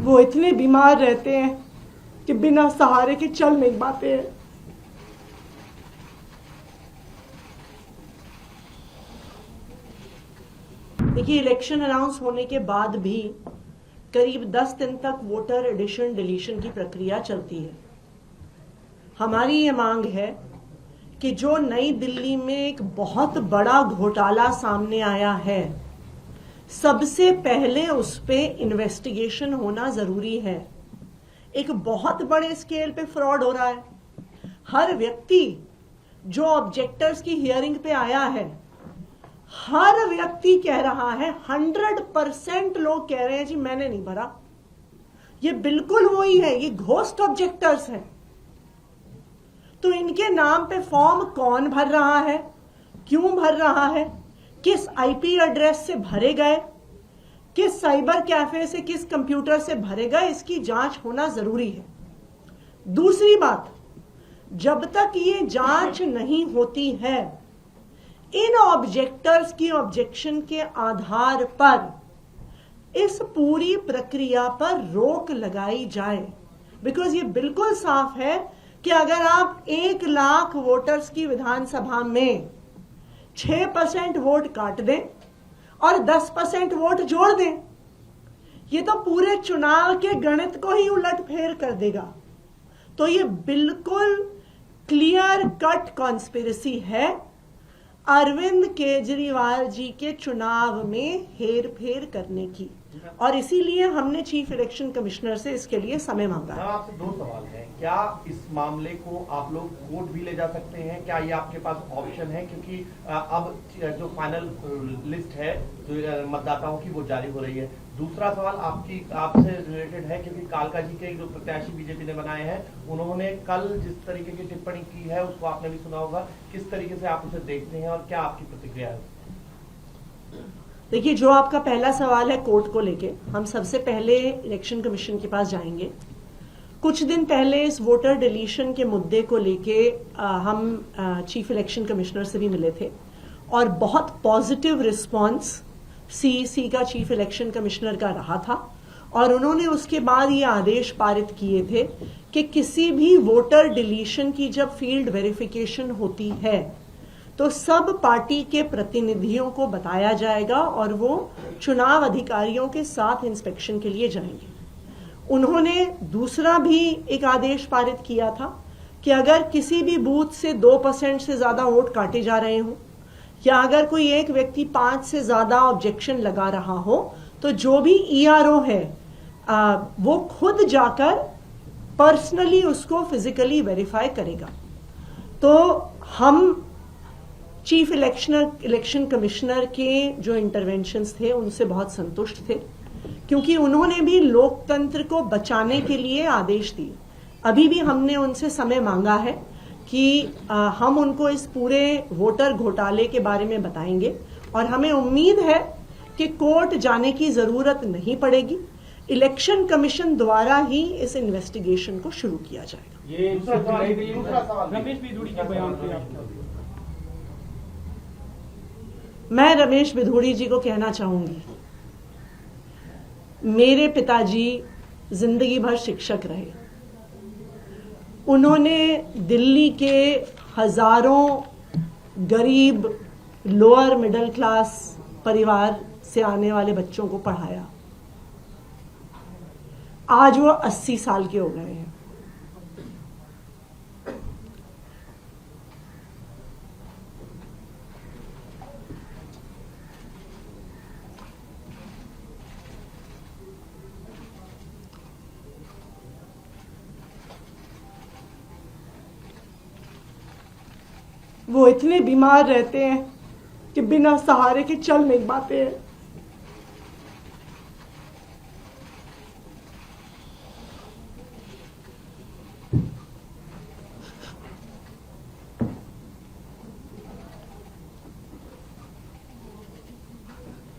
वो इतने बीमार रहते हैं कि बिना सहारे के चल नहीं पाते हैं। देखिए, इलेक्शन अनाउंस होने के बाद भी करीब 10 दिन तक वोटर एडिशन डिलीशन की प्रक्रिया चलती है। हमारी ये मांग है कि जो नई दिल्ली में एक बहुत बड़ा घोटाला सामने आया है, सबसे पहले उस पे इन्वेस्टिगेशन होना जरूरी है। एक बहुत बड़े स्केल पे फ्रॉड हो रहा है। हर व्यक्ति जो ऑब्जेक्टर्स की हियरिंग पे आया है, हर व्यक्ति कह रहा है, 100% लोग कह रहे हैं जी मैंने नहीं भरा। ये बिल्कुल वही है, ये घोस्ट ऑब्जेक्टर्स हैं। तो इनके नाम पे फॉर्म कौन भर रहा है, क्यों भर रहा है, किस आईपी एड्रेस से भरे गए, किस साइबर कैफे से, किस कंप्यूटर से भरे गए, इसकी जांच होना जरूरी है। दूसरी बात, जब तक ये जांच नहीं होती है, इन ऑब्जेक्टर्स की ऑब्जेक्शन के आधार पर इस पूरी प्रक्रिया पर रोक लगाई जाए। बिकॉज ये बिल्कुल साफ है कि अगर आप 1 लाख वोटर्स की विधानसभा में 6% वोट काट दें और 10% वोट जोड़ दें, ये तो पूरे चुनाव के गणित को ही उलटफेर कर देगा। तो ये बिल्कुल क्लियर कट कॉन्स्पिरेसी है अरविंद केजरीवाल जी के चुनाव में हेर फेर करने की, और इसीलिए हमने चीफ इलेक्शन कमिश्नर से इसके लिए समय मांगा। आपसे 2 सवाल हैं। क्या इस मामले को आप लोग कोर्ट भी ले जा सकते हैं? क्या ये आपके पास ऑप्शन है? क्योंकि अब जो फाइनल लिस्ट है जो मतदाताओं की वो जारी हो रही है। दूसरा सवाल आपसे रिलेटेड है, क्योंकि कालका जी के जो प्रत्याशी बीजेपी ने बनाए हैं, उन्होंने कल जिस तरीके की टिप्पणी की है उसको आपने भी सुना होगा। किस तरीके से आप उसे देखते हैं और क्या आपकी प्रतिक्रिया है? देखिए, जो आपका पहला सवाल है कोर्ट को लेके, हम सबसे पहले इलेक्शन कमीशन के पास जाएंगे। कुछ दिन पहले इस वोटर डिलीशन के मुद्दे को लेके हम चीफ इलेक्शन कमिश्नर से भी मिले थे और बहुत पॉजिटिव रिस्पांस सीईसी का, चीफ इलेक्शन कमिश्नर का रहा था। और उन्होंने उसके बाद ये आदेश पारित किए थे कि किसी भी वोटर डिलीशन की जब फील्ड वेरिफिकेशन होती है तो सब पार्टी के प्रतिनिधियों को बताया जाएगा और वो चुनाव अधिकारियों के साथ इंस्पेक्शन के लिए जाएंगे। उन्होंने दूसरा भी एक आदेश पारित किया था कि अगर किसी भी बूथ से 2% से ज्यादा वोट काटे जा रहे हों, या अगर कोई एक व्यक्ति 5 से ज्यादा ऑब्जेक्शन लगा रहा हो, तो जो भी ईआरओ है वो खुद जाकर पर्सनली उसको फिजिकली वेरीफाई करेगा। तो हम चीफ इलेक्शन कमिश्नर के जो इंटरवेंशंस थे उनसे बहुत संतुष्ट थे, क्योंकि उन्होंने भी लोकतंत्र को बचाने के लिए आदेश दिए। अभी भी हमने उनसे समय मांगा है कि हम उनको इस पूरे वोटर घोटाले के बारे में बताएंगे, और हमें उम्मीद है कि कोर्ट जाने की जरूरत नहीं पड़ेगी। इलेक्शन कमीशन द्वारा ही इस इन्वेस्टिगेशन को शुरू किया जाएगा। ये रमेश बिधूड़ी के बयान पे आपका? मैं रमेश बिधूड़ी जी को कहना चाहूंगी, मेरे पिताजी जिंदगी भर शिक्षक रहे। उन्होंने दिल्ली के हजारों गरीब लोअर मिडिल क्लास परिवार से आने वाले बच्चों को पढ़ाया। आज वो 80 साल के हो गए हैं। वो इतने बीमार रहते हैं कि बिना सहारे के चल नहीं पाते हैं।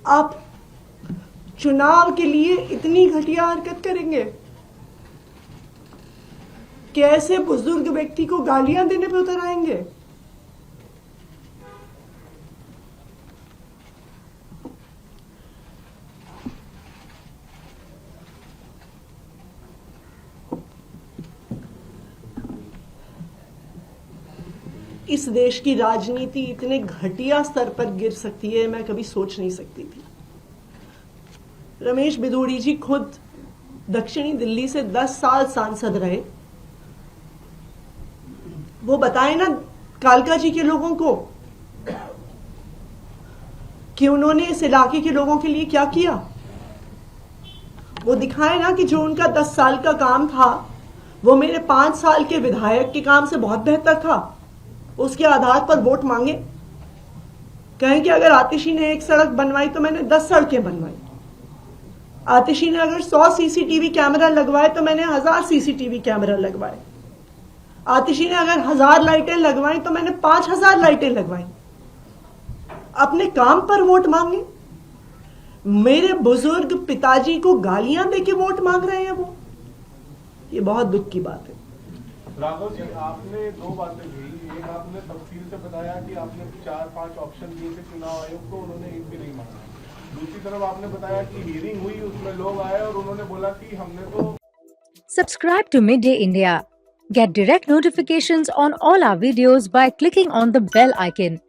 आप चुनाव के लिए इतनी घटिया हरकत करेंगे कि ऐसे बुजुर्ग व्यक्ति को गालियां देने पे उतर आएंगे? इस देश की राजनीति इतने घटिया स्तर पर गिर सकती है, मैं कभी सोच नहीं सकती थी। रमेश बिधूड़ी जी खुद दक्षिणी दिल्ली से 10 साल सांसद रहे। वो बताए ना कालका जी के लोगों को कि उन्होंने इस इलाके के लोगों के लिए क्या किया। वो दिखाए ना कि जो उनका 10 साल का काम था वो मेरे 5 साल के विधायक के काम से बहुत बेहतर था। उसके आधार पर वोट मांगे, कहें कि अगर आतिशी ने 1 सड़क बनवाई तो मैंने 10 सड़कें बनवाई। आतिशी ने अगर 100 सीसीटीवी कैमरा लगवाए तो मैंने 1000 सीसीटीवी कैमरा लगवाए। आतिशी ने अगर 1000 लाइटें लगवाई तो मैंने 5000 लाइटें लगवाई। अपने काम पर वोट मांगे। मेरे बुजुर्ग पिताजी को गालियां देके वोट मांग रहे हैं वो। ये बहुत दुख की बात है। राघव जी, आपने 2 बातें कही। एक, आपने तफसील से बताया कि आपने 4-5 ऑप्शन दिए थे चुनाव आयोग को, उन्होंने एक भी नहीं माना। दूसरी तरफ आपने बताया कि हियरिंग हुई, उसमें लोग आए और उन्होंने बोला कि हमने तो। Subscribe to Midday India. Get direct notifications on all our videos by clicking on the bell icon.